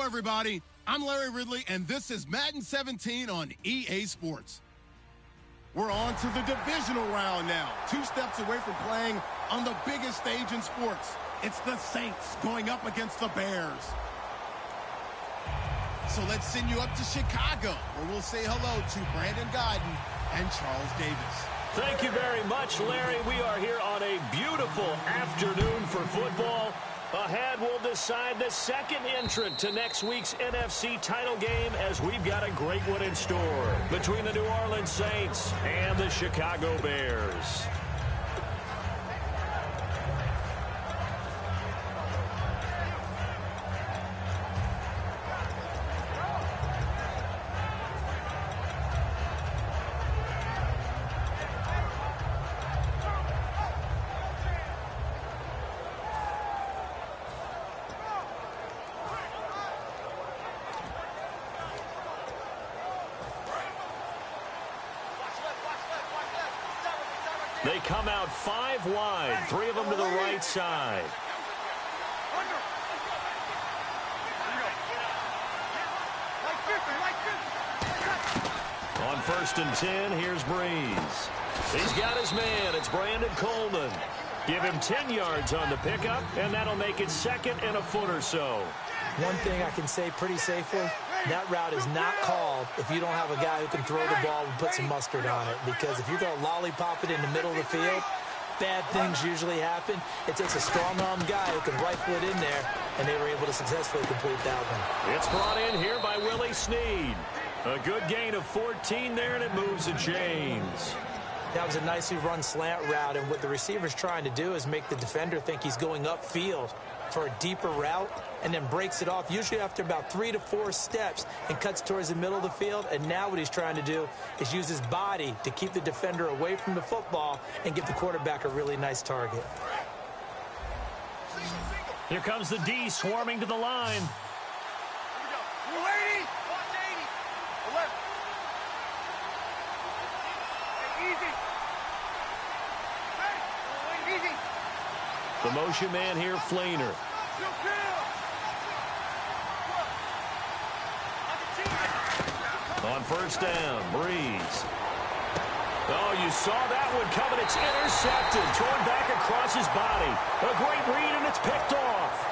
everybody. I'm Larry Ridley, and this is Madden 17 on EA Sports. We're on to the divisional round now. 2 steps away from playing on the biggest stage in sports. It's the Saints going up against the Bears. So let's send you up to Chicago, where we'll say hello to Brandon Godden and Charles Davis. Thank you very much, Larry. We are here on a beautiful afternoon for football. Ahead, we'll decide the second entrant to next week's NFC title game, as we've got a great one in store between the New Orleans Saints and the Chicago Bears. They come out 5 wide, 3 of them to the right side. On 1st and 10, here's Breeze. He's got his man. It's Brandon Coleman. Give him 10 yards on the pickup, and that'll make it 2nd and a foot or so. One thing I can say pretty safely, that route is not called if you don't have a guy who can throw the ball and put some mustard on it. Because if you're going to lollipop it in the middle of the field, bad things usually happen. It takes a strong-armed guy who can rifle it in there, and they were able to successfully complete that one. It's brought in here by Willie Snead. A good gain of 14 there, and it moves the chains. That was a nicely run slant route, and what the receiver's trying to do is make the defender think he's going upfield for a deeper route, and then breaks it off, usually after about 3 to 4 steps, and cuts towards the middle of the field. And now what he's trying to do is use his body to keep the defender away from the football and give the quarterback a really nice target. Here comes the D swarming to the line. The motion man here, Flainer. On 1st down, Breeze. Oh, you saw that one coming. It's intercepted, thrown back across his body. A great read, and it's picked off.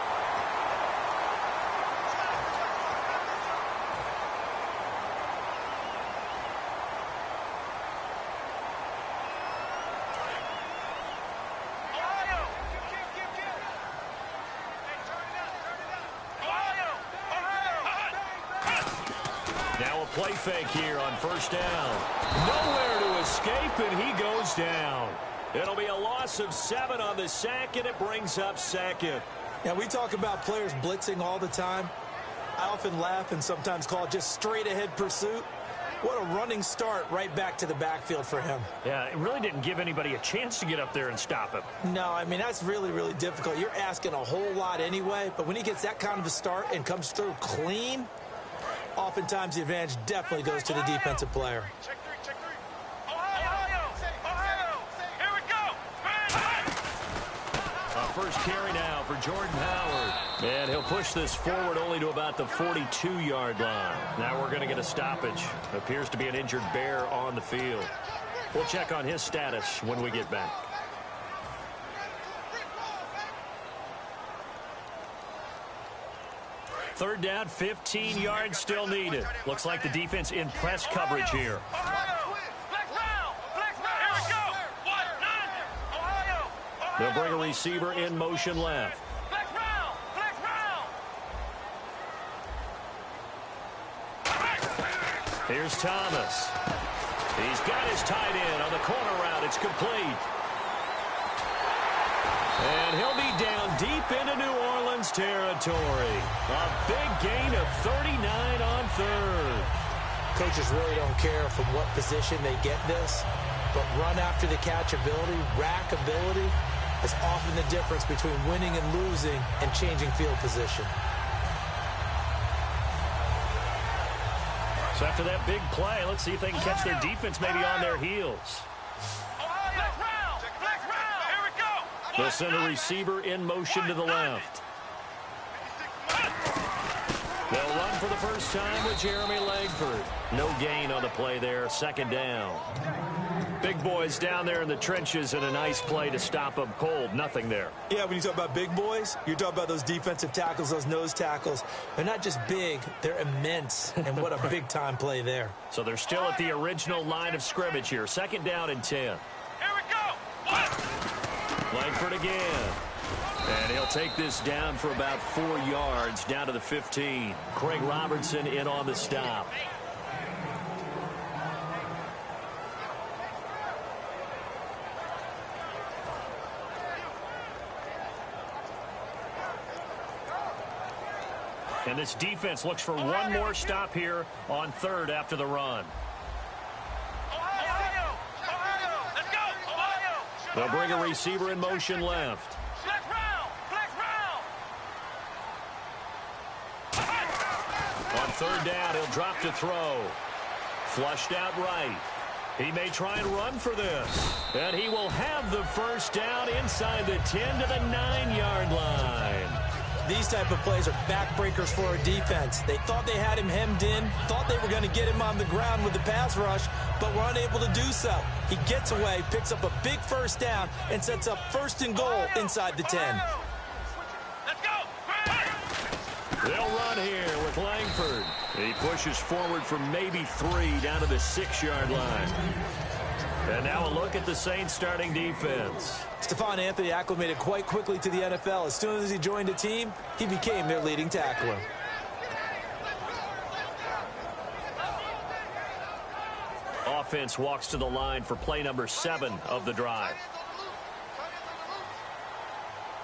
Now a play fake here on 1st down. Nowhere to escape, and he goes down. It'll be a loss of 7 on the sack, and it brings up 2nd. Now, we talk about players blitzing all the time. I often laugh and sometimes call it just straight-ahead pursuit. What a running start right back to the backfield for him. Yeah, it really didn't give anybody a chance to get up there and stop him. No, I mean, that's really, really difficult. You're asking a whole lot anyway, but when he gets that kind of a start and comes through clean, oftentimes the advantage definitely goes to the defensive player. Check 3, check 3. Ohio! Here we go! First carry now for Jordan Howard. And he'll push this forward only to about the 42-yard line. Now we're going to get a stoppage. Appears to be an injured Bear on the field. We'll check on his status when we get back. Third down, 15 yards still needed. Looks like the defense in press coverage here. They'll bring a receiver in motion left. Here's Thomas. He's got his tight end on the corner route. It's complete. And he'll be down deep into New Orleans territory. A big gain of 39 on 3rd. Coaches really don't care from what position they get this, but run after the catch ability, rack ability, is often the difference between winning and losing and changing field position. So after that big play, let's see if they can catch their defense maybe on their heels. They'll send a receiver in motion to the left. They'll run for the first time with Jeremy Langford. No gain on the play there. Second down. Big boys down there in the trenches, and a nice play to stop them cold. Nothing there. Yeah, when you talk about big boys, you're talking about those defensive tackles, those nose tackles. They're not just big, they're immense. And what a big-time play there. So they're still at the original line of scrimmage here. Second down and 10. Here we go. Langford again. And he'll take this down for about 4 yards, down to the 15. Craig Robertson in on the stop. And this defense looks for one more stop here on third after the run. Ohio! Let's go! Ohio! They'll bring a receiver in motion left. Flex round! Flex round! On third down, he'll drop to throw. Flushed out right. He may try and run for this. And he will have the first down inside the 10 to the 9-yard line. These type of plays are backbreakers for our defense. They thought they had him hemmed in, thought they were going to get him on the ground with the pass rush, but were unable to do so. He gets away, picks up a big first down, and sets up first and goal inside the 10. Let's go! They'll run here with Langford. He pushes forward for maybe 3 down to the 6-yard line. And now a look at the Saints starting defense. Stephon Anthony acclimated quite quickly to the NFL. As soon as he joined the team, he became their leading tackler. Offense walks to the line for play number 7 of the drive.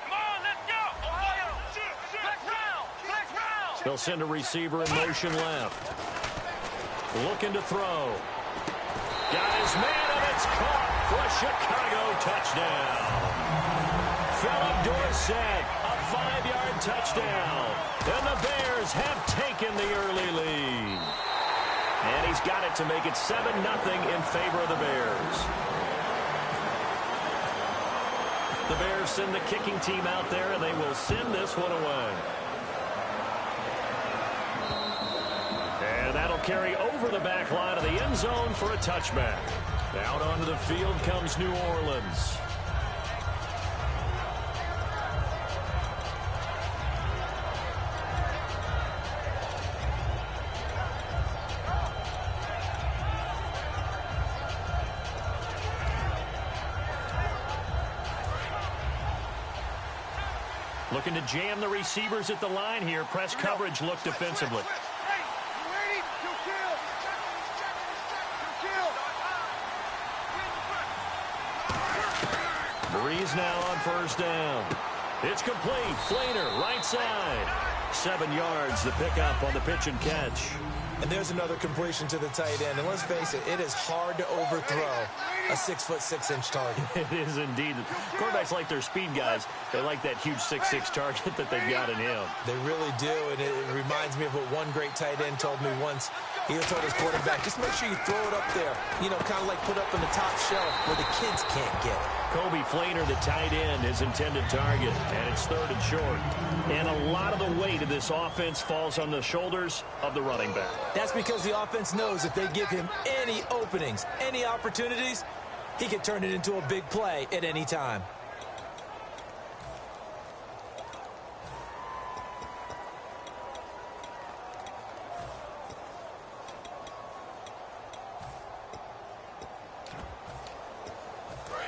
Come on, let's go! Ohio! Flex round! Flex round! They'll send a receiver in motion left. Looking to throw. Got his man, and it's caught for a Chicago touchdown. Philip Dorsett, a 5-yard touchdown. And the Bears have taken the early lead. And he's got it to make it 7-0 in favor of the Bears. The Bears send the kicking team out there, and they will send this one away. And that'll carry over the back line of the end zone for a touchback. Out onto the field comes New Orleans. Looking to jam the receivers at the line here. Press coverage look defensively. Breeze now on first down. It's complete. Flainer, right side. 7 yards, the pickup on the pitch and catch. And there's another completion to the tight end. And let's face it, it is hard to overthrow a 6'6" target. It is indeed. Quarterbacks like their speed guys. They like that huge 6'6" target that they've got in him. They really do, and it reminds me of what one great tight end told me once. He told his quarterback, just make sure you throw it up there, you know, kind of like put up in the top shelf where the kids can't get it. Kobe Flainer, the tight end, his intended target, and it's third and short. And a lot of the weight of this offense falls on the shoulders of the running back. That's because the offense knows if they give him any openings, any opportunities, he can turn it into a big play at any time.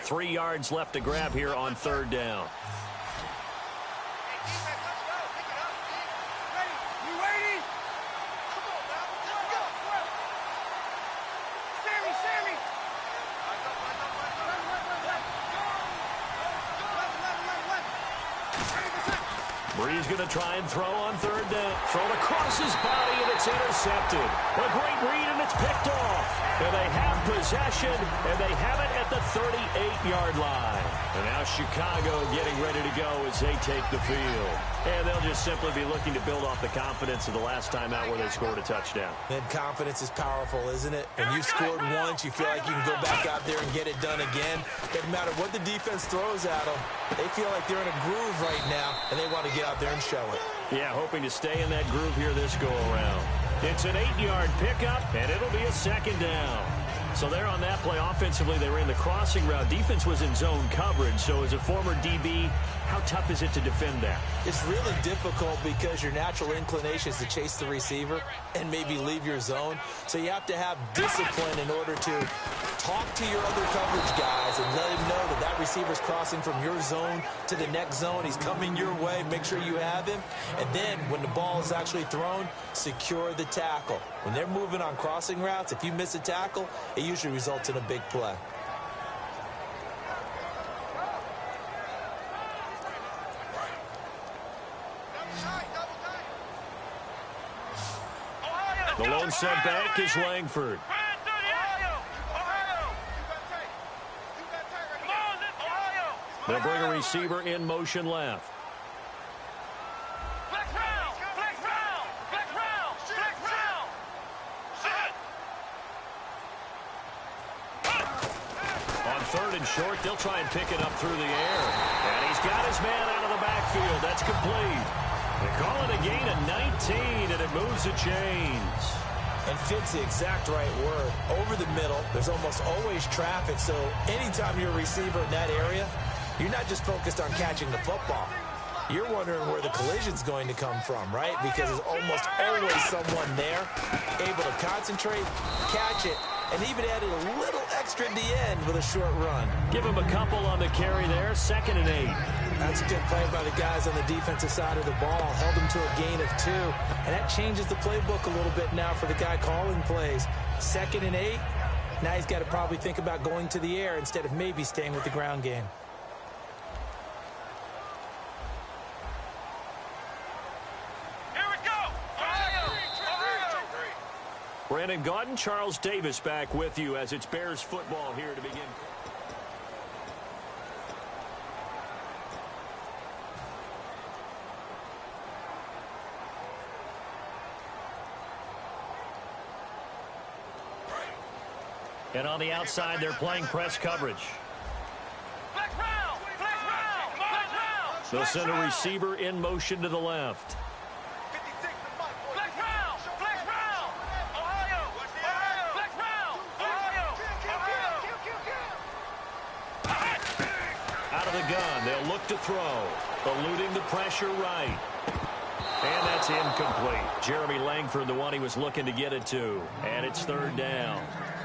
Three yards left to grab here on third down. Breeze going to try and throw on third down. Thrown across his body, and it's intercepted. A great read in and it's picked off. And they have possession, and they have it at the 38-yard line. And now Chicago getting ready to go as they take the field. And they'll just simply be looking to build off the confidence of the last time out where they scored a touchdown. And confidence is powerful, isn't it? When you scored once, you feel like you can go back out there and get it done again. Doesn't matter what the defense throws at them. They feel like they're in a groove right now, and they want to get out there and show it. Yeah, hoping to stay in that groove here this go-around. It's an 8-yard pickup, and it'll be a second down. So there on that play, offensively, they ran the crossing route. Defense was in zone coverage. So as a former DB, how tough is it to defend that? It's really difficult because your natural inclination is to chase the receiver and maybe leave your zone. So you have to have discipline in order to talk to your other coverage guys and let him know that that receiver's crossing from your zone to the next zone. He's coming your way. Make sure you have him. And then when the ball is actually thrown, secure the tackle. When they're moving on crossing routes, if you miss a tackle, it usually results in a big play. The lone set back is Langford. They'll bring a receiver in motion left. On third and short, they'll try and pick it up through the air. And he's got his man out of the backfield. That's complete. They call it a gain of 19, and it moves the chains. And fits the exact right word. Over the middle, there's almost always traffic, so anytime you're a receiver in that area, you're not just focused on catching the football. You're wondering where the collision's going to come from, right? Because there's almost always someone there able to concentrate, catch it, and even added a little extra at the end with a short run. Give him a couple on the carry there, 2nd and 8. That's a good play by the guys on the defensive side of the ball. Held him to a gain of 2. And that changes the playbook a little bit now for the guy calling plays. 2nd and 8. Now he's got to probably think about going to the air instead of maybe staying with the ground game. Brandon Gaudin, Charles Davis back with you as it's Bears football here to begin. And on the outside, they're playing press coverage. They'll send a receiver in motion to the left. Out of the gun, they'll look to throw. Eluding the pressure right. And that's incomplete. Jeremy Langford, the one he was looking to get it to. And it's 3rd down.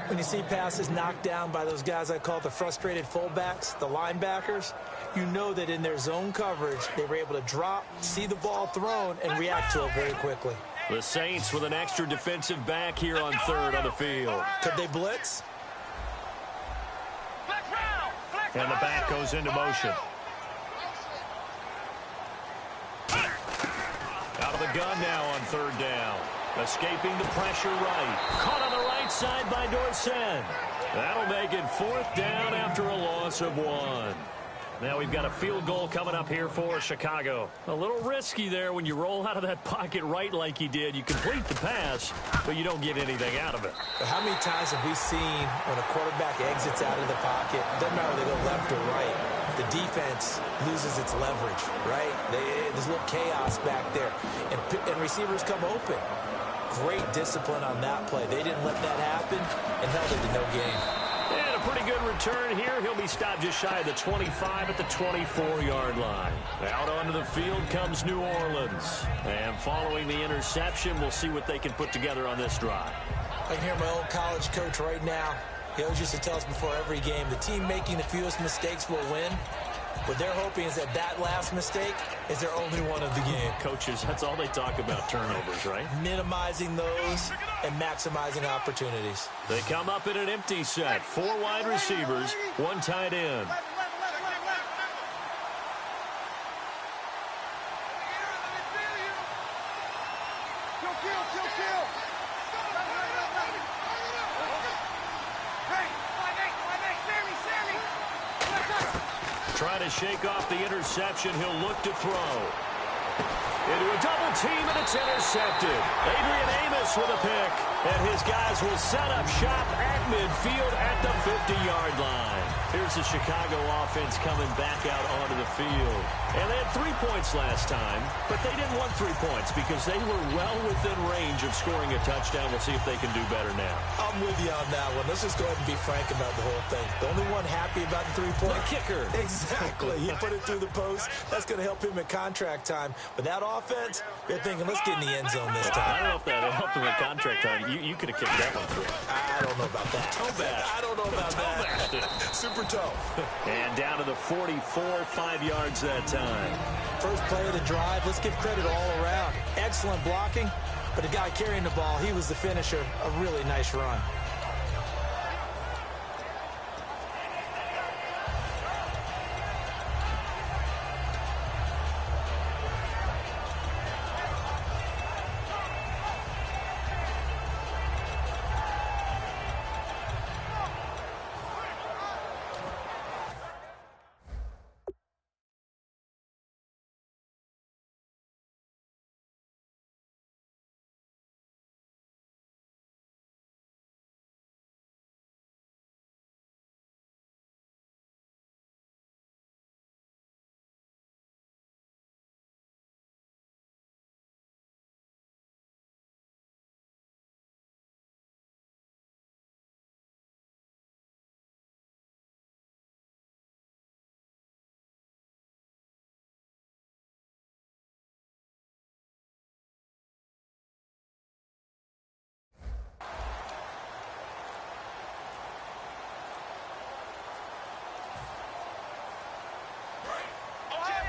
When you see passes knocked down by those guys I call the frustrated fullbacks, the linebackers, you know that in their zone coverage, they were able to drop, see the ball thrown, and react to it very quickly. The Saints with an extra defensive back here on 3rd on the field. Could they blitz? And the back goes into motion. Out of the gun now on 3rd down. Escaping the pressure right. Caught on the right side by Dorsett. That'll make it 4th down after a loss of 1. Now we've got a field goal coming up here for Chicago. A little risky there when you roll out of that pocket right like you did. You complete the pass, but you don't get anything out of it. But how many times have we seen when a quarterback exits out of the pocket, doesn't matter whether they go left or right, the defense loses its leverage, right? There's a little chaos back there, and receivers come open. Great discipline on that play. They didn't let that happen and held it to no gain. And a pretty good return here. He'll be stopped just shy of the 25 at the 24-yard line. Out onto the field comes New Orleans. And following the interception, we'll see what they can put together on this drive. I can hear my old college coach right now. He always used to tell us before every game, the team making the fewest mistakes will win. What they're hoping is that that last mistake is their only one of the game. Coaches, that's all they talk about, turnovers, right? Minimizing those and maximizing opportunities. They come up in an empty set. 4 wide receivers, 1 tight end. Trying to shake off the interception. He'll look to throw. Into a double team, and it's intercepted. Adrian Amos with a pick. And his guys will set up shop at midfield at the 50-yard line. Here's the Chicago offense coming back out onto the field. And they had 3 points last time, but they didn't want 3 points because they were well within range of scoring a touchdown. We'll see if they can do better now. I'm with you on that one. Let's just go ahead and be frank about the whole thing. The only one happy about the 3-point. The kicker. Exactly. He put it through the post. That's going to help him at contract time. But that offense, they're thinking, let's get in the end zone this time. I don't know if that helped him at contract time. You could have kicked that one through. I don't know about that. Toe bash. I don't know about that. Super toe. And down to the 44, 5 yards that time. First play of the drive. Let's give credit all around. Excellent blocking, but the guy carrying the ball, he was the finisher. A really nice run.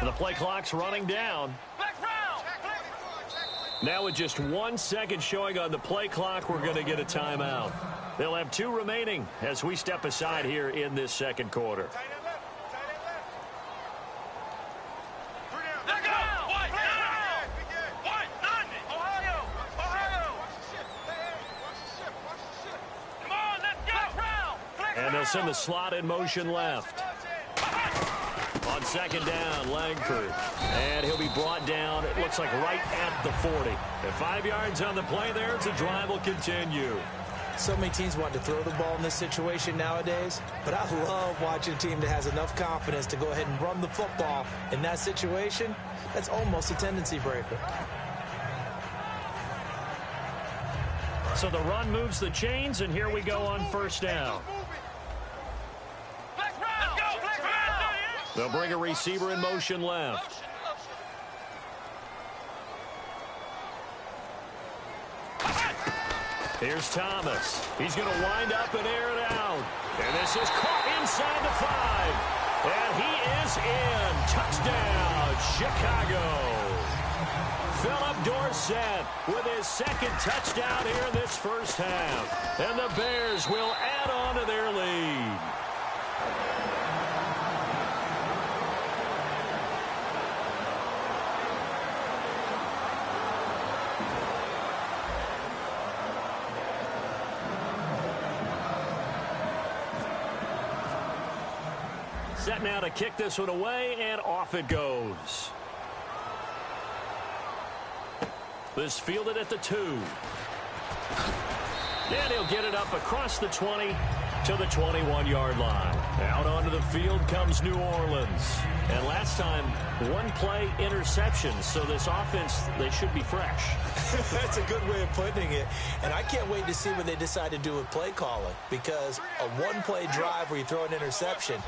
The play clock's running down. Now with just 1 second showing on the play clock, we're going to get a timeout. They'll have 2 remaining as we step aside here in this second quarter. And they'll send the slot in motion left. On second down, Langford. And he'll be brought down, it looks like right at the 40. And 5 yards on the play there, the drive will continue. So many teams want to throw the ball in this situation nowadays, but I love watching a team that has enough confidence to go ahead and run the football. In that situation, that's almost a tendency breaker. So the run moves the chains, and here we go on first down. They'll bring a receiver in motion left. Here's Thomas. He's going to wind up and air it out. And this is caught inside the 5. And he is in. Touchdown, Chicago. Philip Dorsett with his second touchdown here in this first half. And the Bears will add on to their lead. Set now to kick this one away, and off it goes. This fielded at the 2. And he'll get it up across the 20 to the 21-yard line. Out onto the field comes New Orleans. And last time, 1 play interception. So this offense, they should be fresh. That's a good way of putting it. And I can't wait to see what they decide to do with play calling. Because a 1-play drive where you throw an interception,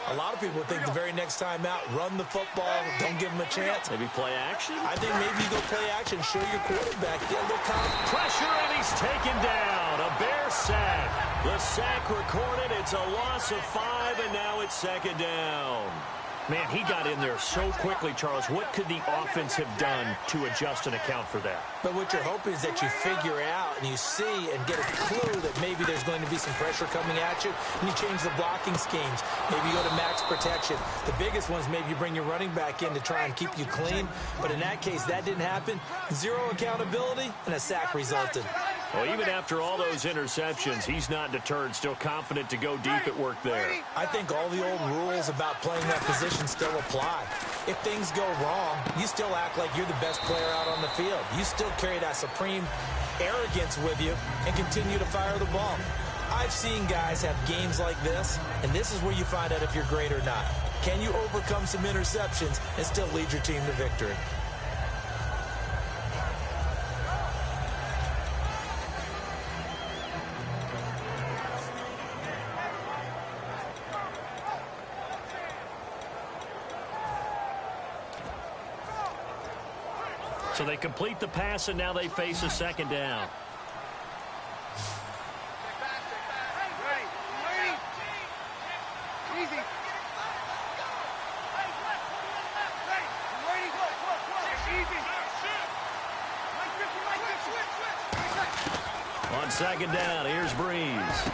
a lot of people think the very next time out, run the football, don't give them a chance. Maybe play action? I think maybe you go play action, show your quarterback, get a little confidence. Pressure, and he's taken down. A Bear sack. The sack recorded. It's a loss of 5, and now it's second down. Man, he got in there so quickly, Charles. What could the offense have done to adjust and account for that? But what you're hoping is that you figure out and you see and get a clue that maybe there's going to be some pressure coming at you, and you change the blocking schemes. Maybe you go to max protection. The biggest ones, maybe you bring your running back in to try and keep you clean. But in that case, that didn't happen. 0 accountability, and a sack resulted. Well, even after all those interceptions, he's not deterred, still confident to go deep at work there. I think all the old rules about playing that position still apply. If things go wrong, you still act like you're the best player out on the field. You still carry that supreme arrogance with you and continue to fire the ball. I've seen guys have games like this, and this is where you find out if you're great or not. Can you overcome some interceptions and still lead your team to victory? So they complete the pass, and now they face a second down. On second down, here's Breeze.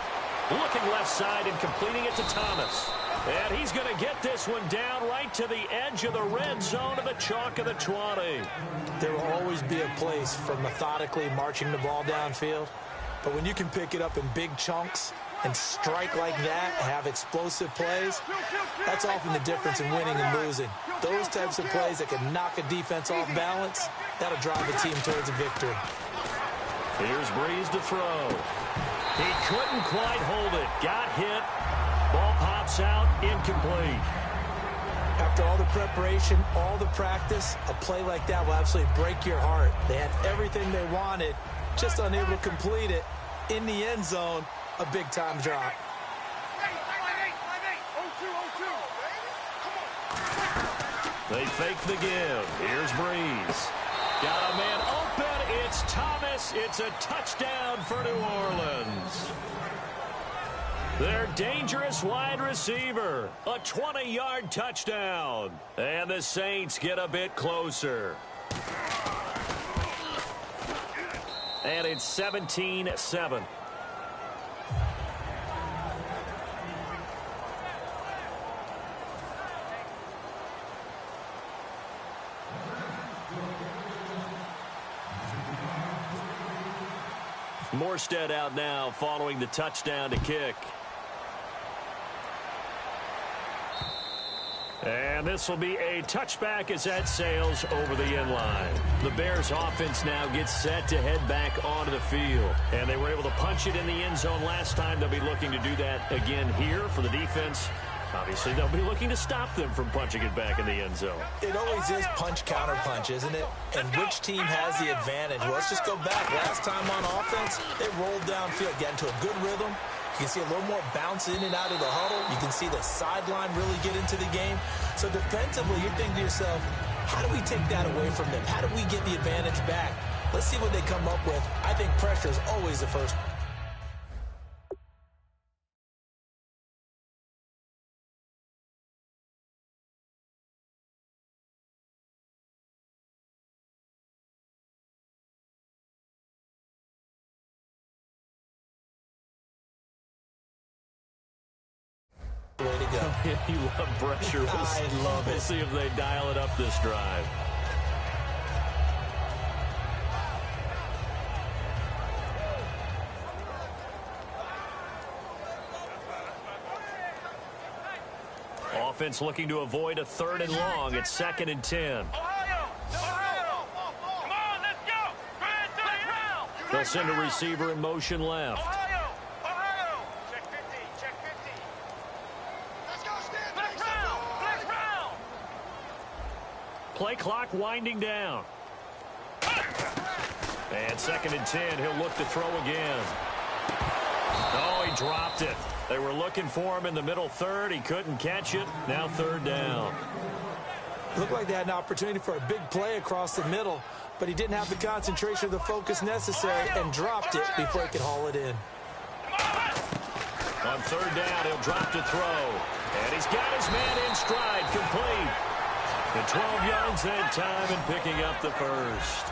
Looking left side and completing it to Thomas. And he's going to get this one down right to the edge of the red zone of the chalk of the 20. There will always be a place for methodically marching the ball downfield. But when you can pick it up in big chunks and strike like that, have explosive plays, that's often the difference in winning and losing. Those types of plays that can knock a defense off balance, that'll drive a team towards a victory. Here's Breeze to throw. He couldn't quite hold it. Got hit. Ball pops out, incomplete. After all the preparation, all the practice, a play like that will absolutely break your heart. They had everything they wanted, just unable to complete it. In the end zone, a big-time drop. They fake the give. Here's Breeze. Got a man open. It's Thomas. It's a touchdown for New Orleans. Their dangerous wide receiver. A 20-yard touchdown. And the Saints get a bit closer. And it's 17-7. Morstead out now following the touchdown to kick. And this will be a touchback as that sails over the end line. The Bears offense now gets set to head back onto the field. And they were able to punch it in the end zone last time. They'll be looking to do that again here for the defense. Obviously, they'll be looking to stop them from punching it back in the end zone. It always is punch-counter-punch, isn't it? And which team has the advantage? Well, let's just go back. Last time on offense, they rolled downfield, got into a good rhythm. You can see a little more bounce in and out of the huddle. You can see the sideline really get into the game. So defensively, you're thinking to yourself, how do we take that away from them? How do we get the advantage back? Let's see what they come up with. I think pressure is always the first. Way to go. You love pressure. I love it. We'll see if they dial it up this drive. Offense looking to avoid a 3rd and long. It's 2nd and 10. Ohio! Come on, let's go! Grand third round! They'll send a receiver in motion left. Ohio! Check 50, check 50. Let's go, Stan! Flex round! Play clock winding down. And 2nd and 10. He'll look to throw again. Oh, he dropped it. They were looking for him in the middle third. He couldn't catch it. Now 3rd down. It looked like they had an opportunity for a big play across the middle, but he didn't have the concentration or the focus necessary and dropped it before he could haul it in. On 3rd down, he'll drop to throw. And he's got his man in stride, complete. The 12 yards that time and picking up the first.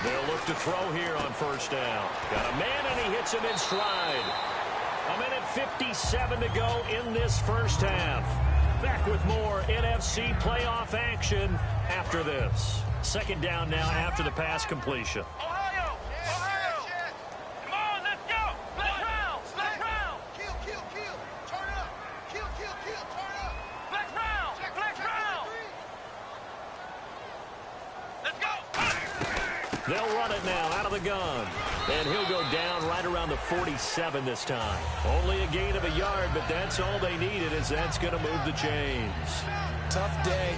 They'll look to throw here on 1st down. Got a man and he hits him in stride. 1:57 to go in this first half. Back with more NFC playoff action after this. Second down now after the pass completion. Ohio! Ohio! Come on, let's go! Flex round! Flex round! Kill! Turn up! Kill! Turn up! Flex round! Flex round! Let's go! They'll run it now out of the gun. And he'll go down right around the 47 this time. Only a gain of a yard, but that's all they needed, as that's going to move the chains. Tough day,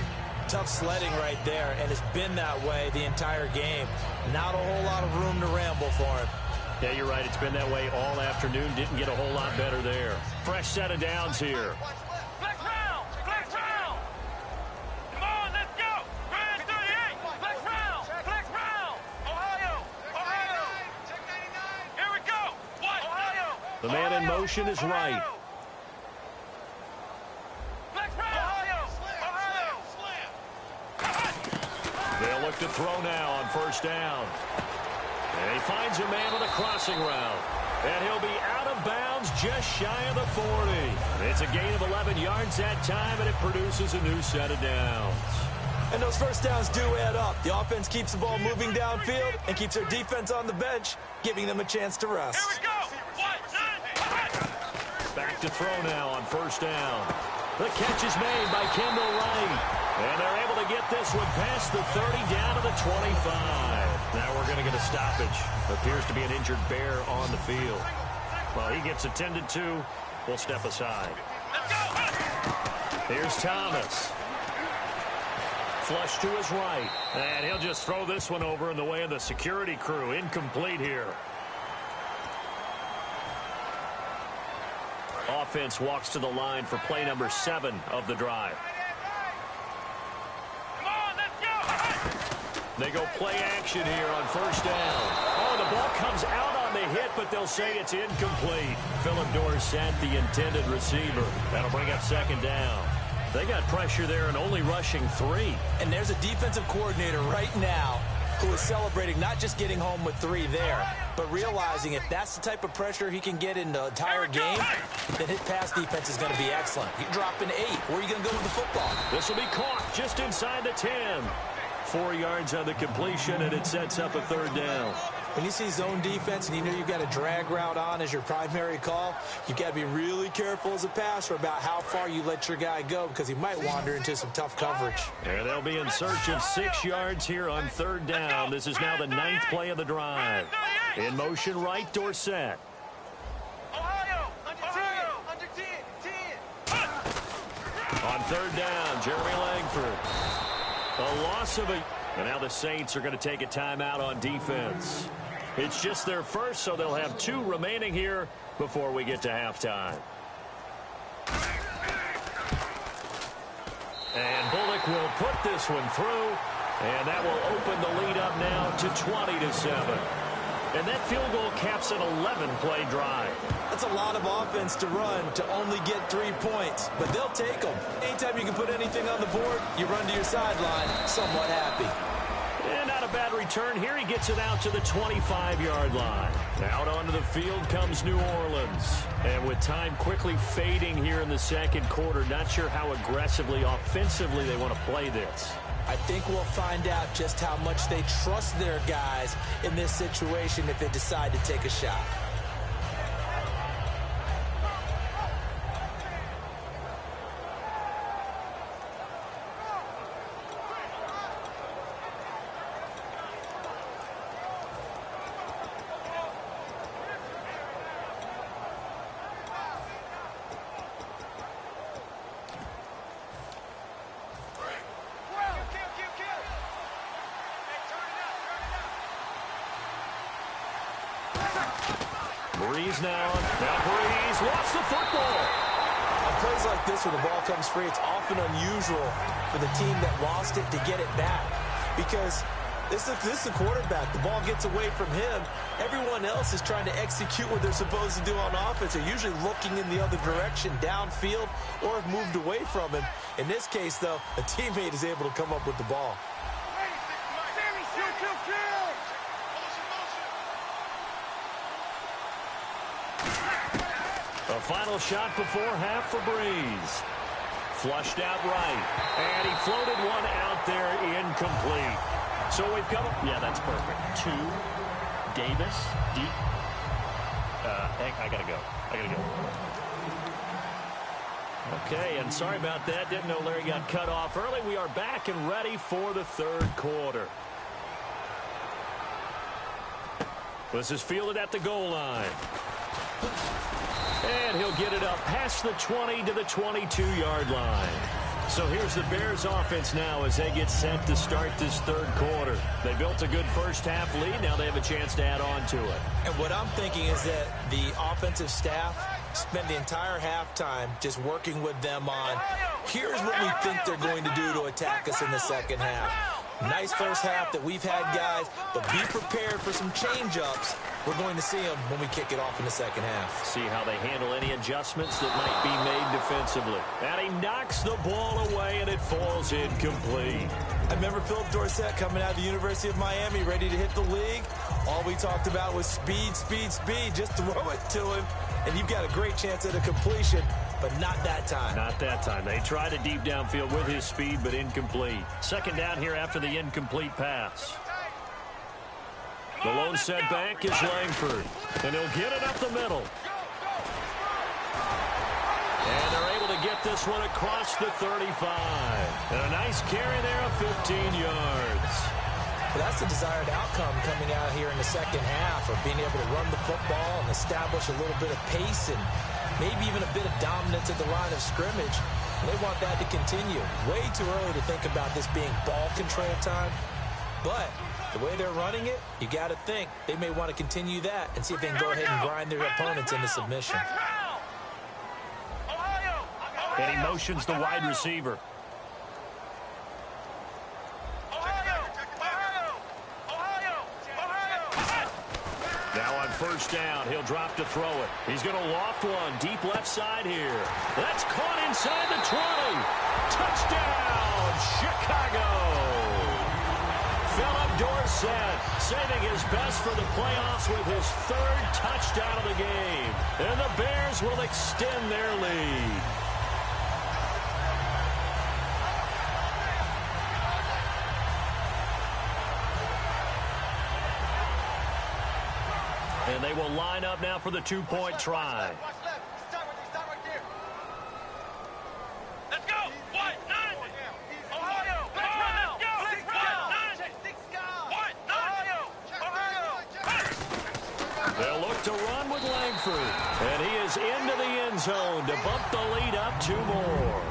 tough sledding right there, and it's been that way the entire game. Not a whole lot of room to ramble for him. Yeah, you're right. It's been that way all afternoon. Didn't get a whole lot better there. Fresh set of downs here. Flex round! Flex round! Come on, let's go! Grand 38! Flex round! Flex round! Ohio! Ohio! Check 99! Here we go! What? Ohio! The man in motion is right. Flex round! Ohio! Ohio! They'll look to throw now on first down. And he finds a man with a crossing route. And he'll be out of bounds just shy of the 40. It's a gain of 11 yards that time, and it produces a new set of downs. And those first downs do add up. The offense keeps the ball moving downfield and keeps their defense on the bench, giving them a chance to rest. Here we go! What? Back to throw now on first down. The catch is made by Kendall Wright. And they're able to get this one past the 30 down to the 25. Now we're going to get a stoppage. Appears to be an injured Bear on the field. Well, he gets attended to. We'll step aside. Let's go! Here's Thomas. Flush to his right. And he'll just throw this one over in the way of the security crew. Incomplete here. Offense walks to the line for play number 7 of the drive. Come on, let's go! They go play action here on first down. Oh, the ball comes out on the hit, but they'll say it's incomplete. Phillip Dorsett, the intended receiver. That'll bring up second down. They got pressure there and only rushing 3. And there's a defensive coordinator right now who is celebrating not just getting home with 3 there, but realizing if that's the type of pressure he can get in the entire game, then his pass defense is going to be excellent. You're dropping 8. Where are you going to go with the football? This will be caught just inside the 10. 4 yards on the completion, and it sets up a third down. When you see zone defense and you know you've got a drag route on as your primary call, you've got to be really careful as a passer about how far you let your guy go, because he might wander into some tough coverage. And they'll be in search of 6 yards here on third down. This is now the 9th play of the drive. In motion right, Dorsett. Ohio! Under 10! On third down, Jeremy Langford. A loss of a... And now the Saints are going to take a timeout on defense. It's just their first, so they'll have 2 remaining here before we get to halftime. And Bullock will put this one through, and that will open the lead up now to 20-7. And that field goal caps an 11-play drive. That's a lot of offense to run to only get 3 points, but they'll take them. Anytime you can put anything on the board, you run to your sideline somewhat happy. And not a bad return here. He gets it out to the 25-yard line. Out onto the field comes New Orleans. And with time quickly fading here in the second quarter, not sure how aggressively, offensively they want to play this. I think we'll find out just how much they trust their guys in this situation if they decide to take a shot. Breeze now. Now Breeze lost the football. On plays like this where the ball comes free, it's often unusual for the team that lost it to get it back, because this is the quarterback. The ball gets away from him. Everyone else is trying to execute what they're supposed to do on offense. They're usually looking in the other direction, downfield, or have moved away from him. In this case, though, a teammate is able to come up with the ball. A final shot before half for Breeze. Flushed out right. And he floated one out there incomplete. So we've come... Yeah, that's perfect. 2, Davis, deep. I got to go. Okay, and sorry about that. Didn't know Larry got cut off early. We are back and ready for the third quarter. This is fielded at the goal line. And he'll get it up past the 20 to the 22-yard line. So here's the Bears offense now as they get set to start this third quarter. They built a good first half lead. Now they have a chance to add on to it. And what I'm thinking is that the offensive staff spend the entire halftime just working with them on, here's what we think they're going to do to attack us in the second half. Nice first half that we've had, guys, but be prepared for some change-ups. We're going to see them when we kick it off in the second half. See how they handle any adjustments that might be made defensively. And he knocks the ball away, and it falls incomplete. I remember Philip Dorsett coming out of the University of Miami, ready to hit the league. All we talked about was speed, speed, speed. Just throw it to him, and you've got a great chance at a completion. But not that time. Not that time. They tried a deep downfield with his speed, but incomplete. Second down here after the incomplete pass. The lone setback is Langford. And he'll get it up the middle. And they're able to get this one across the 35. And a nice carry there of 15 yards. Well, that's the desired outcome coming out here in the second half, of being able to run the football and establish a little bit of pace and maybe even a bit of dominance at the line of scrimmage. They want that to continue. Way too early to think about this being ball control time. But the way they're running it, you got to think they may want to continue that and see if they can go ahead and grind their opponents into submission. And he motions the wide receiver. Now on first down, he'll drop to throw it. He's going to loft one deep left side here. That's caught inside the 20. Touchdown, Chicago. Philip Dorsett saving his best for the playoffs with his third touchdown of the game. And the Bears will extend their lead. And they will line up now for the two-point try. Let's go. What? Nine. Ohio. Let's go. Let's go. What? Ohio. They'll look to run with Langford. And he is into the end zone to bump the lead up 2 more.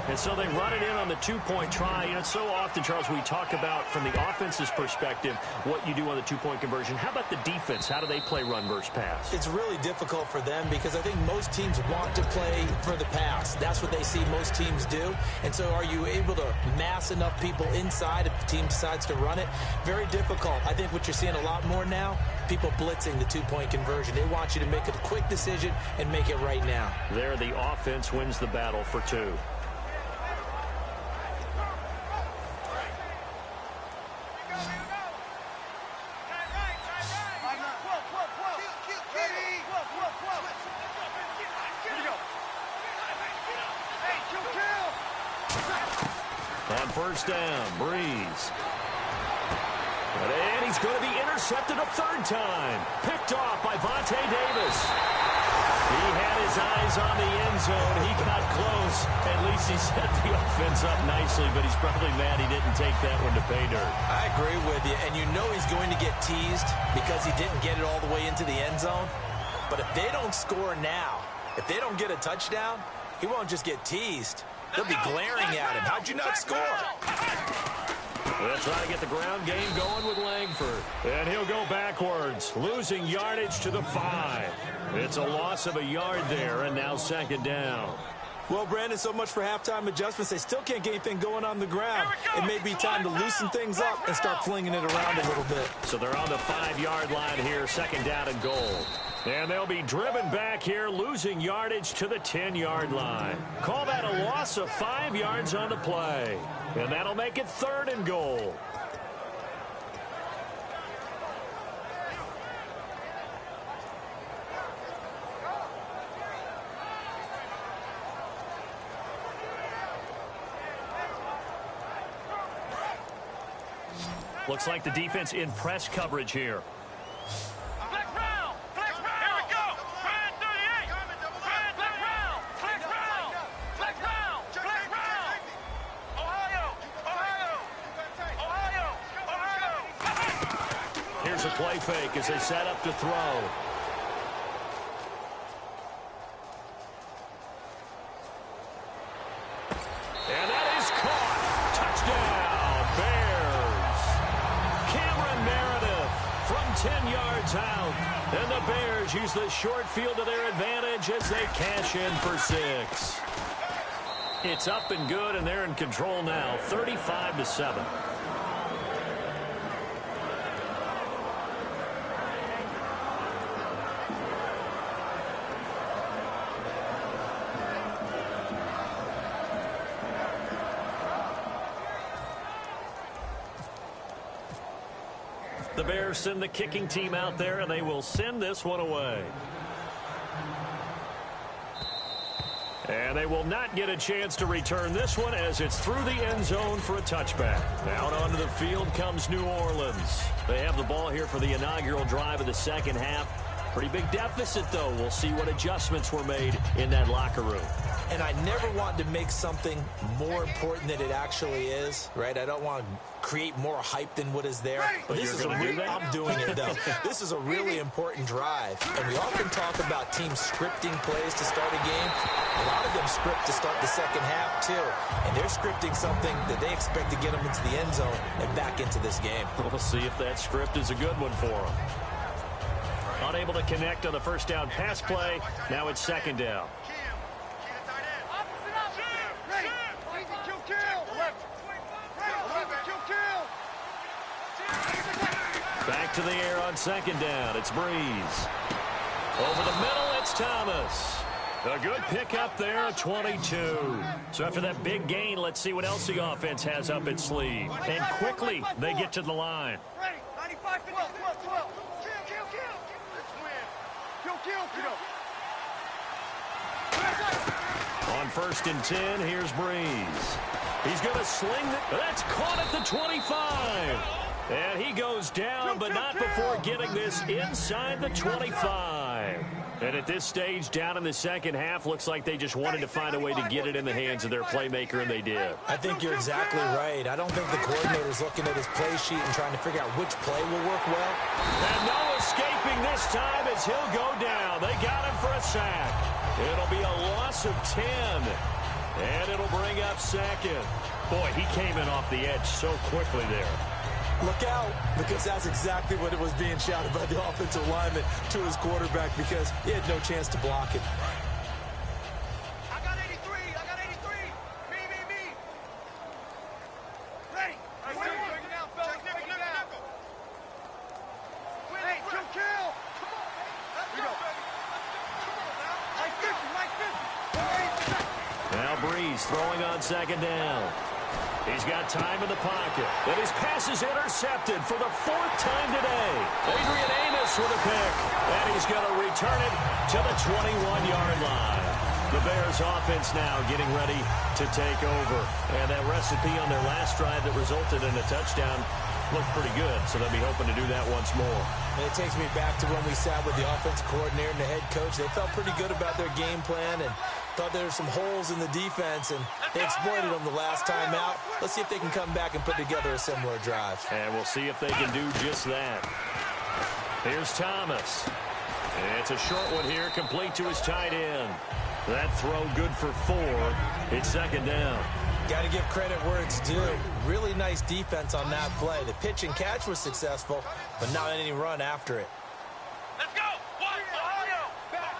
And so they run it in on the two-point try. You know, so often, Charles, we talk about, from the offense's perspective, what you do on the two-point conversion. How about the defense? How do they play run versus pass? It's really difficult for them because I think most teams want to play for the pass. That's what they see most teams do. And so are you able to mass enough people inside if the team decides to run it? Very difficult. I think what you're seeing a lot more now, people blitzing the two-point conversion. They want you to make a quick decision and make it right now. There, the offense wins the battle for 2. On first down, Breeze. And he's going to be intercepted a third time. Picked off by Vontae Davis. He had his eyes on the end zone. He got close. At least he set the offense up nicely, but he's probably mad he didn't take that one to pay dirt. I agree with you, and you know he's going to get teased because he didn't get it all the way into the end zone. But if they don't score now, if they don't get a touchdown, he won't just get teased. They'll be glaring at him. How'd you not score? They'll try to get the ground game going with Langford. And he'll go backwards, losing yardage to the 5. It's a loss of a yard there, and now second down. Well, Brandon, so much for halftime adjustments. They still can't get anything going on the ground. It may be time to loosen things up and start flinging it around a little bit. So they're on the 5-yard line here, second down and goal. And they'll be driven back here, losing yardage to the 10-yard line. Call that a loss of 5 yards on the play. And that'll make it third and goal. Looks like the defense in press coverage here. Flex round. Flex round. Here we go. Brand 38. Brand flex round. Flex round. Flex round. Flex round. Ohio. Ohio. Ohio. Ohio. Here's a play fake as they set up to throw. And that is caught. Touchdown, Bears. Cameron Meredith from 10 yards out. And the Bears use the short field to their advantage as they cash in for 6. It's up and good, and they're in control now, 35-7. The Bears send the kicking team out there, and they will send this one away. And they will not get a chance to return this one as it's through the end zone for a touchback. Out onto the field comes New Orleans. They have the ball here for the inaugural drive of the second half. Pretty big deficit, though. We'll see what adjustments were made in that locker room. And I never want to make something more important than it actually is, right? I don't want to create more hype than what is there. But this is I'm doing it, though. This is a really important drive. And we often talk about teams scripting plays to start a game. A lot of them script to start the second half, too. And they're scripting something that they expect to get them into the end zone and back into this game. We'll see if that script is a good one for them. Unable to connect on the first down pass play. Now it's second down. Back to the air on second down. It's Breeze. Over the middle, it's Thomas. A good pickup there, a 22. So after that big gain, let's see what else the offense has up its sleeve. And quickly, they get to the line. Ready. 95, 12, 12, 12. Kill. Let's win. Kill. On first and 10, here's Breeze. He's going to sling it. That's caught at the 25. And he goes down, but not before getting this inside the 25. And at this stage, down in the second half, looks like they just wanted to find a way to get it in the hands of their playmaker, and they did. I think you're exactly right. I don't think the coordinator's looking at his play sheet and trying to figure out which play will work well. And no escaping this time as he'll go down. They got him for a sack. It'll be a loss of 10. And it'll bring up second. Boy, he came in off the edge so quickly there. Look out, because that's exactly what it was being shouted by the offensive lineman to his quarterback because he had no chance to block it. I got 83. Me. Ready. Break it down, fellas. Break it down. Hey, kill. Come on, man. Let's go, baby. Come on now. Like 50. Now Breeze throwing on second down. He's got time in the pocket. And his pass is intercepted for the 4th time today. Adrian Amos with a pick. And he's going to return it to the 21-yard line. The Bears offense now getting ready to take over. And that recipe on their last drive that resulted in a touchdown looked pretty good. So they'll be hoping to do that once more. And it takes me back to when we sat with the offensive coordinator and the head coach. They felt pretty good about their game plan and thought there were some holes in the defense, and they exploited them the last time out. Let's see if they can come back and put together a similar drive. And we'll see if they can do just that. Here's Thomas. And it's a short one here, complete to his tight end. That throw good for 4. It's second down. Got to give credit where it's due. Really nice defense on that play. The pitch and catch was successful, but not any run after it. Let's go. Ohio. Back.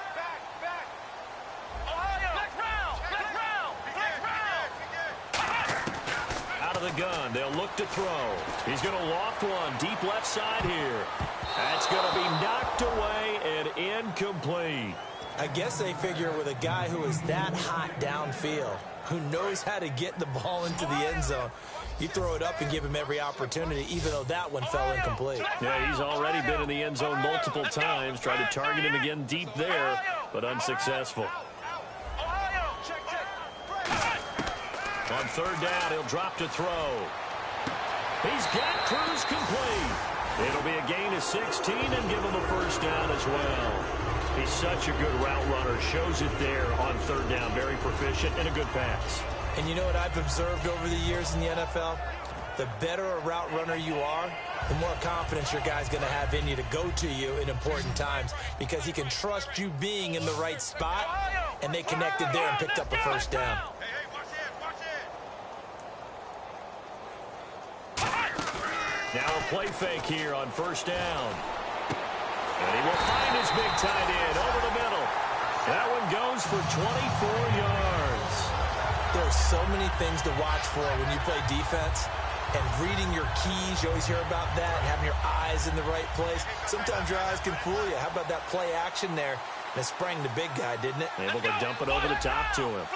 Ohio. Flex round. Out of the gun, they'll look to throw. He's going to loft one deep left side here. That's going to be knocked away and incomplete. I guess they figure with a guy who is that hot downfield, who knows how to get the ball into the end zone, you throw it up and give him every opportunity, even though that one fell incomplete. Yeah, he's already been in the end zone multiple times. Tried to target him again deep there, but unsuccessful. On third down, he'll drop to throw. He's got Cruz complete. It'll be a gain of 16 and give him a first down as well. He's such a good route runner. Shows it there on third down. Very proficient and a good pass. And you know what I've observed over the years in the NFL? The better a route runner you are, the more confidence your guy's going to have in you to go to you in important times because he can trust you being in the right spot, and they connected there and picked up a first down. Now a play fake here on first down. And he will find his big tight end over the middle. That one goes for 24 yards. There are so many things to watch for when you play defense. And reading your keys, you always hear about that, and having your eyes in the right place. Sometimes your eyes can fool you. How about that play action there? And it sprang the big guy, didn't it? Able to dump it over the top to him.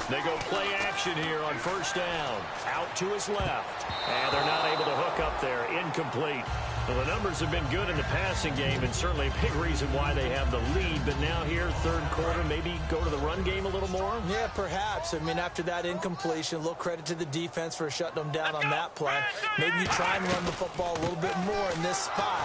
They go play action here on first down. Out to his left. And they're not able to hook up there. Incomplete. Well, the numbers have been good in the passing game, and certainly a big reason why they have the lead. But now here, third quarter, maybe go to the run game a little more? Yeah, perhaps. I mean, after that incompletion, a little credit to the defense for shutting them down on that play. Maybe you try and run the football a little bit more in this spot.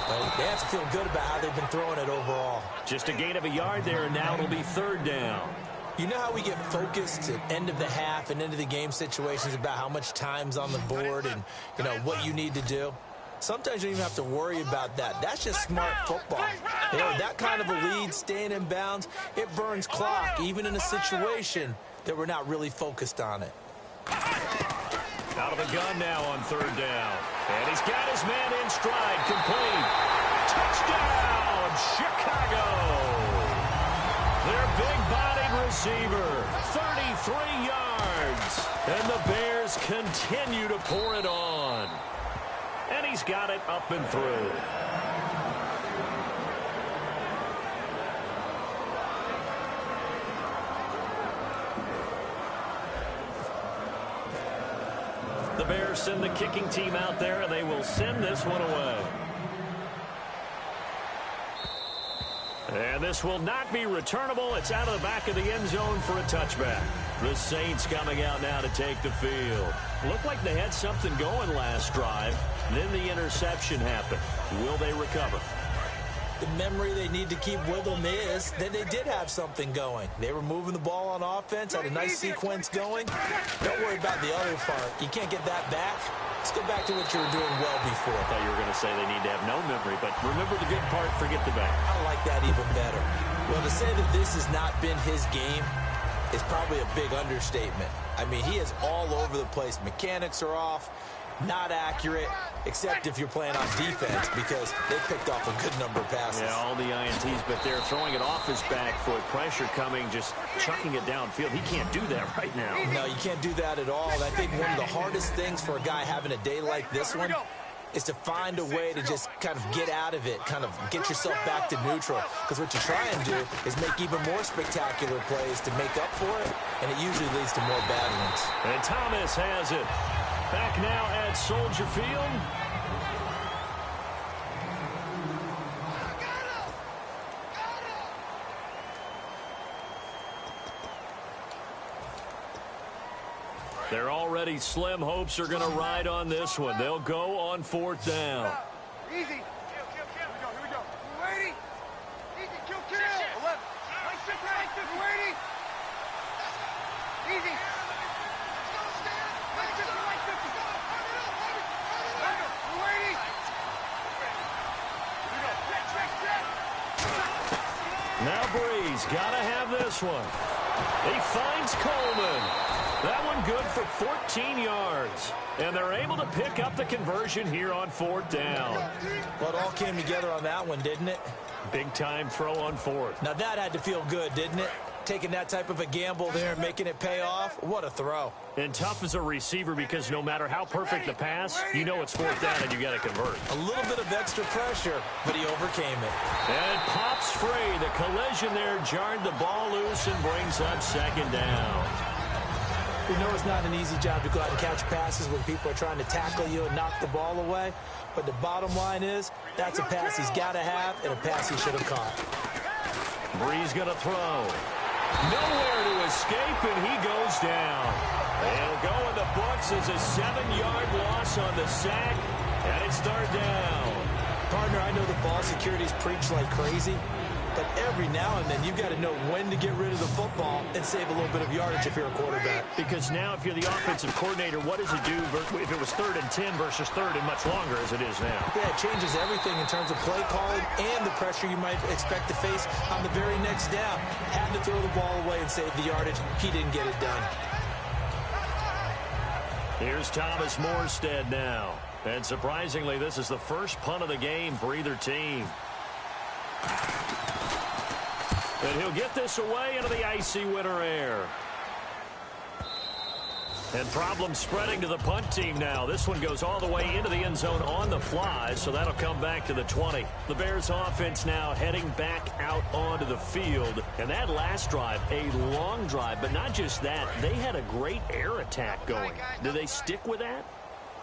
But they have to feel good about how they've been throwing it overall. Just a gain of a yard there, and now it'll be third down. You know how we get focused at end of the half and into the game situations about how much time's on the board and, you know, what you need to do? Sometimes you don't even have to worry about that. That's just smart football. You know, that kind of a lead, staying in bounds, it burns clock, even in a situation that we're not really focused on it. Out of the gun now on third down. And he's got his man in stride, complete. Touchdown, Chicago! Their big-bodied receiver, 33 yards. And the Bears continue to pour it on. And he's got it up and through. The Bears send the kicking team out there, and they will send this one away. And this will not be returnable. It's out of the back of the end zone for a touchback. The Saints coming out now to take the field. Looked like they had something going last drive. Then the interception happened. Will they recover? The memory they need to keep with them is that they did have something going. They were moving the ball on offense, had a nice sequence going. Don't worry about the other part. You can't get that back. Let's go back to what you were doing well before. I thought you were going to say they need to have no memory, but remember the good part, forget the bad. I like that even better. Well, to say that this has not been his game is probably a big understatement. I mean, he is all over the place. Mechanics are off, not accurate, except if you're playing on defense because they picked off a good number of passes. Yeah, all the INTs, but they're throwing it off his back foot. Pressure coming, just chucking it downfield. He can't do that right now. No, you can't do that at all. And I think one of the hardest things for a guy having a day like this one is to find a way to just kind of get out of it, kind of get yourself back to neutral. Because what you try and do is make even more spectacular plays to make up for it, and it usually leads to more bad ones. And Thomas has it. Back now at Soldier Field. They're already slim hopes are going to ride on this one. They'll go on fourth down. Easy. Kill. Here we go. You ready? Easy. Kill. 11. You ready? Easy. Now Breeze got to have this one. He finds Coleman. That one good for 14 yards. And they're able to pick up the conversion here on fourth down. Well, it all came together on that one, didn't it? Big time throw on fourth. Now that had to feel good, didn't it? Taking that type of a gamble there and making it pay off. What a throw. And tough as a receiver because no matter how perfect the pass, you know it's fourth down and you got to convert. A little bit of extra pressure, but he overcame it. And pops free. The collision there jarred the ball loose and brings up second down. We know it's not an easy job to go out and catch passes when people are trying to tackle you and knock the ball away. But the bottom line is, that's a pass he's got to have and a pass he should have caught. Breeze going to throw. Nowhere to escape, and he goes down. It'll go in the books as a 7-yard loss on the sack, and it's third down. Partner, I know the ball security's preached like crazy, but every now and then you've got to know when to get rid of the football and save a little bit of yardage if you're a quarterback. Because now if you're the offensive coordinator, what does it do if it was 3rd and 10 versus 3rd and much longer as it is now? Yeah, it changes everything in terms of play calling and the pressure you might expect to face on the very next down. Had to throw the ball away and save the yardage. He didn't get it done. Here's Thomas Morstead now. And surprisingly, this is the first punt of the game for either team. And he'll get this away into the icy winter air. And problems spreading to the punt team now. This one goes all the way into the end zone on the fly, so that'll come back to the 20. The Bears offense now heading back out onto the field. And that last drive, a long drive, but not just that. They had a great air attack going. Do they stick with that?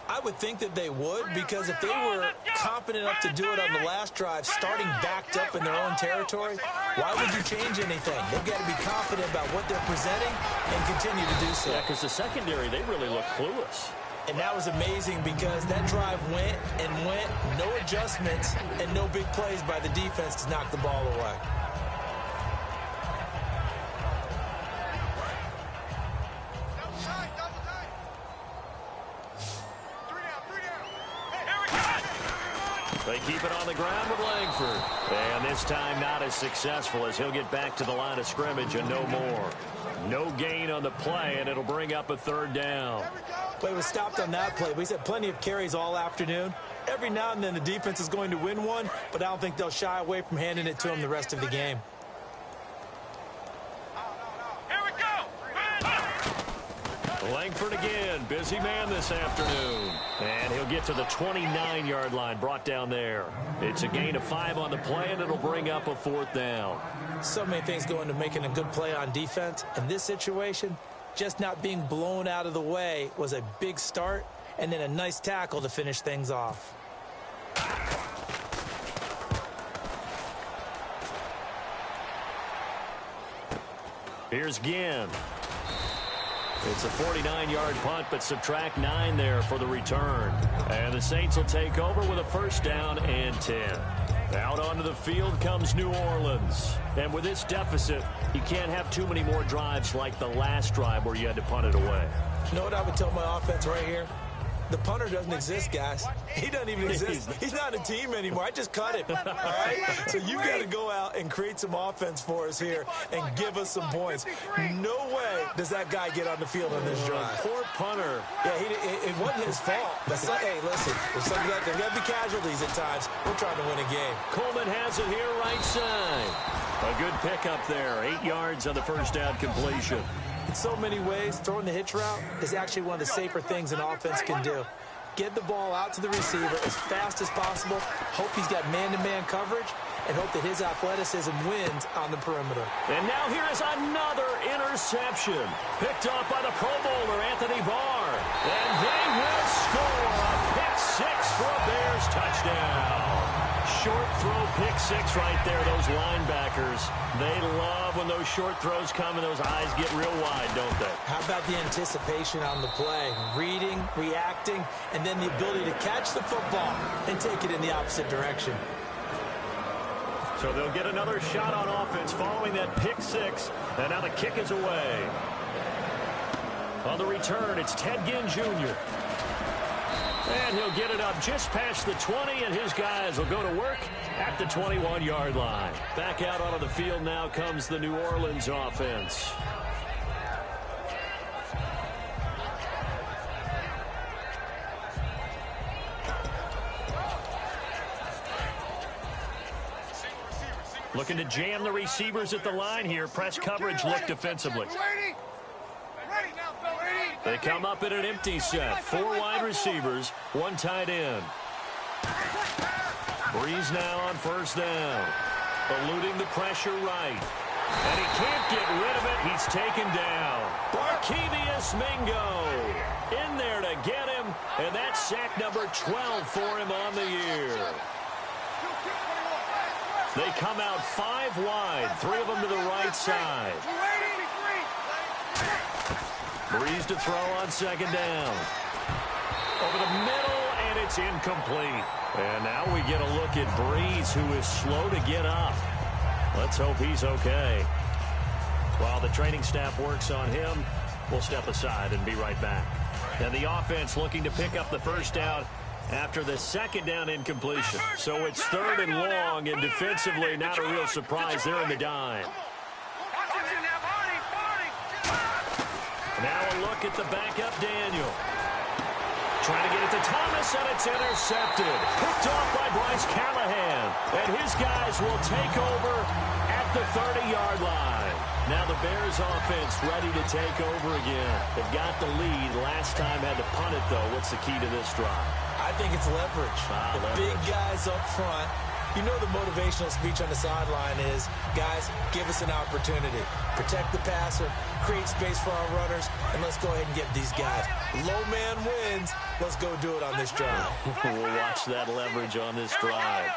I would think that they would, because if they were confident enough to do it on the last drive, starting backed up in their own territory, why would you change anything? They've got to be confident about what they're presenting and continue to do so. Yeah, because the secondary, they really look clueless. And that was amazing because that drive went and went, no adjustments, and no big plays by the defense to knock the ball away. They keep it on the ground with Langford. And this time not as successful as he'll get back to the line of scrimmage and no more. No gain on the play, and it'll bring up a 3rd down. Play was stopped on that play, but he's had plenty of carries all afternoon. Every now and then the defense is going to win one, but I don't think they'll shy away from handing it to him the rest of the game. Langford again, busy man this afternoon. And he'll get to the 29-yard line, brought down there. It's a gain of 5 on the play, and it'll bring up a 4th down. So many things go into making a good play on defense. In this situation, just not being blown out of the way was a big start, and then a nice tackle to finish things off. Here's Ginn. It's a 49-yard punt, but subtract 9 there for the return. And the Saints will take over with a 1st down and 10. Out onto the field comes New Orleans. And with this deficit, you can't have too many more drives like the last drive where you had to punt it away. You know what I would tell my offense right here? The punter doesn't exist, guys. He doesn't even exist. He's not a team anymore. I just cut him, all right? So you got to go out and create some offense for us here and give us some points. No way does that guy get on the field on this drive. Poor punter. Yeah, it wasn't his fault. But hey, listen, there's got to be casualties at times. We're trying to win a game. Coleman has it here right side. A good pickup there. 8 yards on the 1st down completion. In so many ways, throwing the hitch route is actually one of the safer things an offense can do. Get the ball out to the receiver as fast as possible, hope he's got man-to-man coverage, and hope that his athleticism wins on the perimeter. And now here is another interception. Picked off by the Pro Bowler, Anthony Barr. And they will score a pick 6 for a Bears touchdown. Short throw pick 6 right there, those linebackers. They love when those short throws come and those eyes get real wide, don't they? How about the anticipation on the play? Reading, reacting, and then the ability to catch the football and take it in the opposite direction. So they'll get another shot on offense following that pick 6, and now the kick is away. On the return, it's Ted Ginn Jr. And he'll get it up just past the 20, and his guys will go to work at the 21-yard line. Back out onto the field now comes the New Orleans offense. Looking to jam the receivers at the line here. Press coverage look defensively. They come up in an empty set. 4 wide receivers, 1 tight end. Breeze now on 1st down. Eluding the pressure right. And he can't get rid of it. He's taken down. Barkevious Mingo in there to get him. And that's sack number 12 for him on the year. They come out 5 wide, 3 of them to the right side. Breeze to throw on second down. Over the middle, and it's incomplete. And now we get a look at Breeze, who is slow to get up. Let's hope he's okay. While the training staff works on him, we'll step aside and be right back. And the offense looking to pick up the first down after the second down incompletion. So it's 3rd and long, and defensively not a real surprise there in the dime. Now a look at the backup, Daniel. Trying to get it to Thomas, and it's intercepted. Picked off by Bryce Callahan. And his guys will take over at the 30-yard line. Now the Bears offense ready to take over again. They've got the lead. Last time had to punt it, though. What's the key to this drive? I think it's leverage. Big guys up front. You know the motivational speech on the sideline is, guys, give us an opportunity. Protect the passer, create space for our runners, and let's go ahead and get these guys. Low man wins. Let's go do it on this drive. We'll watch that leverage on this drive.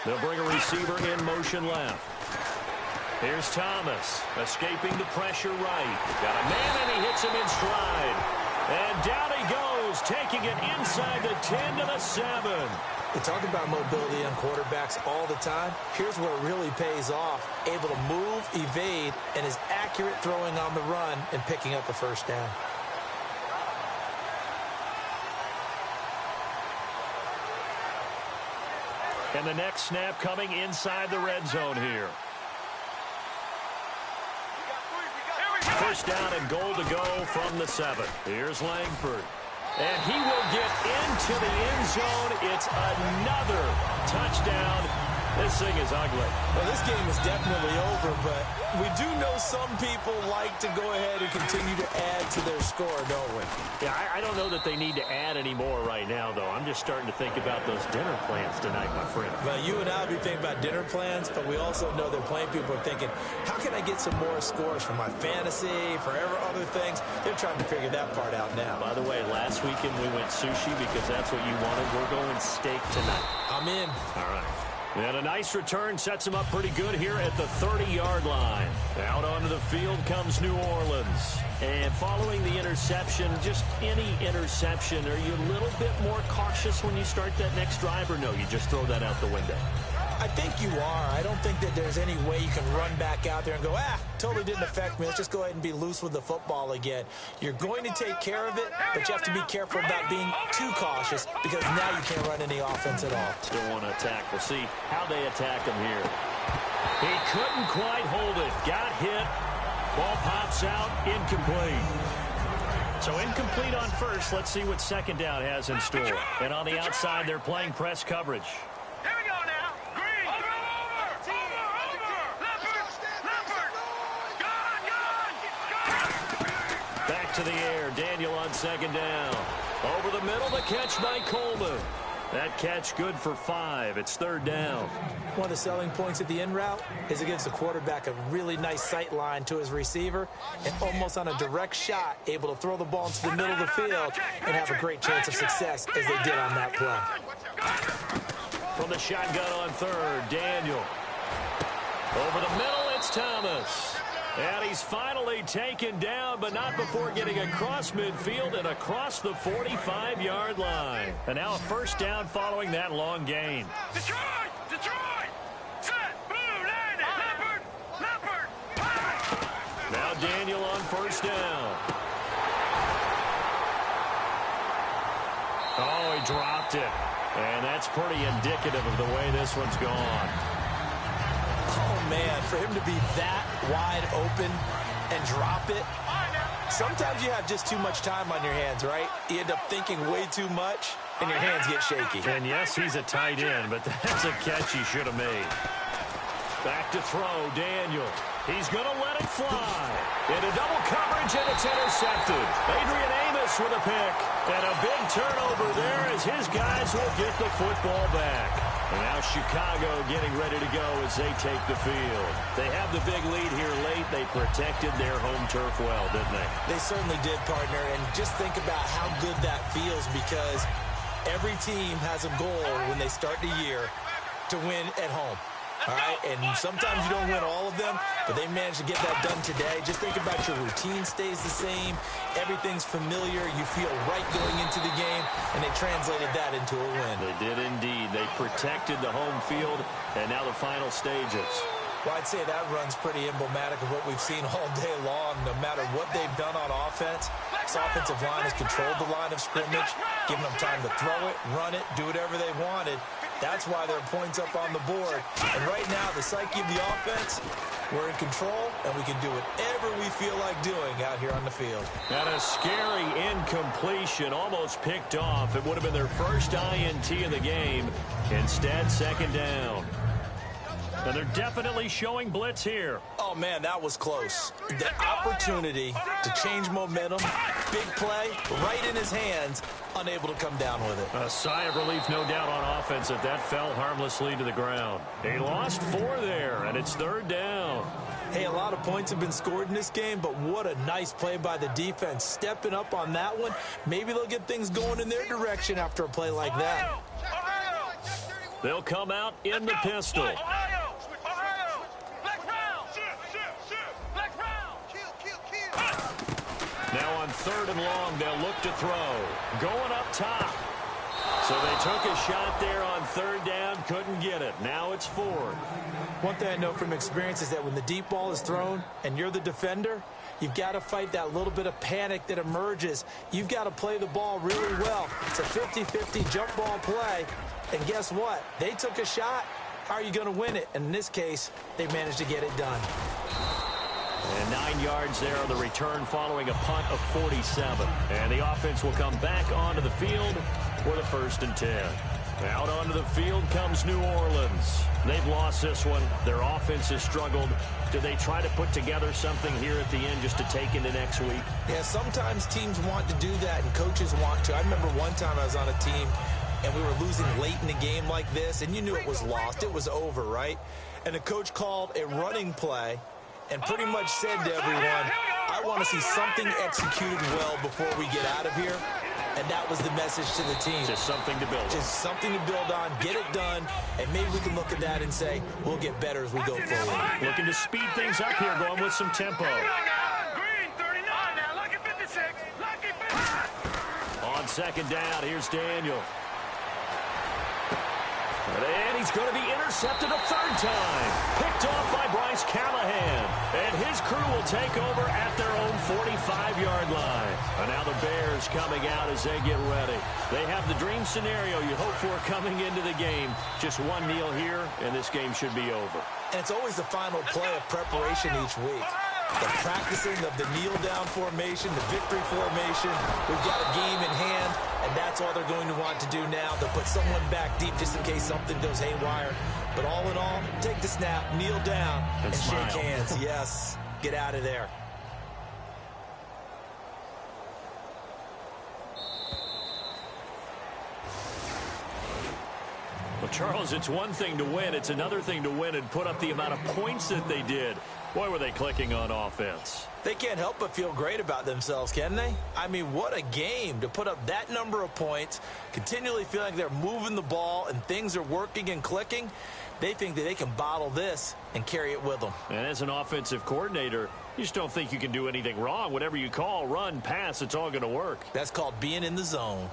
They'll bring a receiver in motion left. Here's Thomas, escaping the pressure right. Got a man, and he hits him in stride. And down he goes, taking it inside the 10 to the 7. We talk about mobility on quarterbacks all the time. Here's where it really pays off. Able to move, evade, and is accurate throwing on the run and picking up a first down. And the next snap coming inside the red zone here. First down and goal to go from the 7. Here's Langford. And he will get into the end zone. It's another touchdown. This thing is ugly. Well, this game is definitely over, but we do know some people like to go ahead and continue to add to their score, don't we? Yeah, I don't know that they need to add any more right now, though. I'm just starting to think about those dinner plans tonight, my friend. Well, you and I will be thinking about dinner plans, but we also know that plenty of people are thinking, how can I get some more scores for my fantasy, for other things? They're trying to figure that part out now. By the way, last weekend we went sushi because that's what you wanted. We're going steak tonight. I'm in. All right. And a nice return sets him up pretty good here at the 30-yard line. Out onto the field comes New Orleans. And following the interception, just any interception, are you a little bit more cautious when you start that next drive, or no, you just throw that out the window? I think you are. I don't think that there's any way you can run back out there and go, totally didn't affect me. Let's just go ahead and be loose with the football again. You're going to take care of it, but you have to be careful about being too cautious because now you can't run any offense at all. Still want to attack. We'll see how they attack him here. He couldn't quite hold it. Got hit. Ball pops out. Incomplete. So incomplete on first. Let's see what second down has in store. And on the outside, they're playing press coverage. To the air, Daniel on second down. Over the middle, the catch by Coleman. That catch good for 5. It's 3rd down. One of the selling points of the in route is it gives the quarterback a really nice sight line to his receiver and almost on a direct shot able to throw the ball into the middle of the field and have a great chance of success as they did on that play. From the shotgun on 3rd, Daniel. Over the middle, it's Thomas. And he's finally taken down, but not before getting across midfield and across the 45-yard line. And now a first down following that long gain. Detroit! Detroit! Set! Blue! Landed! Leopard! Now Daniel on first down. Oh, he dropped it. And that's pretty indicative of the way this one's gone. Oh, man, for him to be that wide open and drop it, sometimes you have just too much time on your hands, right? You end up thinking way too much, and your hands get shaky. And, yes, he's a tight end, but that's a catch he should have made. Back to throw, Daniel. He's going to let it fly. Into double coverage, and it's intercepted. Adrian Amos with a pick. And a big turnover there as his guys will get the football back. And now Chicago getting ready to go as they take the field. They have the big lead here late. They protected their home turf well, didn't they? They certainly did, partner. And just think about how good that feels because every team has a goal when they start the year. to win at home. All right, and sometimes you don't win all of them, but they managed to get that done today. Just think about your routine stays the same. Everything's familiar. You feel right going into the game, and they translated that into a win. They did indeed. They protected the home field, and now the final stages. Well, I'd say that run's pretty emblematic of what we've seen all day long. No matter what they've done on offense, this offensive line has controlled the line of scrimmage, given them time to throw it, run it, do whatever they wanted. That's why there are points up on the board. And right now, the psyche of the offense, we're in control, and we can do whatever we feel like doing out here on the field. And a scary incompletion, almost picked off. It would have been their first INT of the game. Instead, second down. And they're definitely showing blitz here. Oh, man, that was close. The opportunity to change momentum, big play, right in his hands, unable to come down with it. A sigh of relief, no doubt, on offense that fell harmlessly to the ground. They lost 4 there, and it's third down. Hey, a lot of points have been scored in this game, but what a nice play by the defense. Stepping up on that one, maybe they'll get things going in their direction after a play like that. They'll come out in the pistol. Now on third and long, they'll look to throw. Going up top. So they took a shot there on third down, couldn't get it. Now it's fourth. One thing I know from experience is that when the deep ball is thrown and you're the defender, you've got to fight that little bit of panic that emerges. You've got to play the ball really well. It's a 50-50 jump ball play. And guess what? They took a shot. How are you going to win it? And in this case, they managed to get it done. And 9 yards there on the return following a punt of 47. And the offense will come back onto the field for the 1st and 10. Out onto the field comes New Orleans. They've lost this one. Their offense has struggled. Do they try to put together something here at the end just to take into next week? Yeah, sometimes teams want to do that and coaches want to. I remember one time I was on a team and we were losing late in the game like this, and you knew it was lost. It was over, right? And the coach called a running play and pretty much said to everyone, I want to see something executed well before we get out of here. And that was the message to the team. Just something to build on. Just something to build on, get it done, and maybe we can look at that and say, we'll get better as we go forward. Looking to speed things up here, going with some tempo. Green 39 now, lucky 56, lucky 56. On second down, here's Daniel. And he's going to be intercepted a third time. Picked off by Bryce Callahan. And his crew will take over at their own 45-yard line. And now the Bears coming out as they get ready. They have the dream scenario you hope for coming into the game. Just one kneel here, and this game should be over. And it's always the final play of preparation each week. The practicing of the kneel-down formation, the victory formation. We've got a game in hand, and that's all they're going to want to do now. They'll put someone back deep just in case something goes haywire. But all in all, take the snap, kneel down, and shake hands. Yes, get out of there. Well, Charles, it's one thing to win. It's another thing to win and put up the amount of points that they did. Boy, were they clicking on offense. They can't help but feel great about themselves, can they? I mean, what a game to put up that number of points, continually feeling like they're moving the ball and things are working and clicking. They think that they can bottle this and carry it with them. And as an offensive coordinator, you just don't think you can do anything wrong. Whatever you call, run, pass, it's all going to work. That's called being in the zone.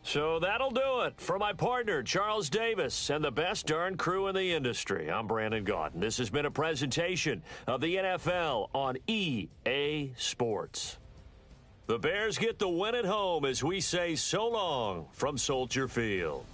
So that'll do it for my partner, Charles Davis, and the best darn crew in the industry. I'm Brandon Gaudin. This has been a presentation of the NFL on EA Sports. The Bears get the win at home as we say so long from Soldier Field.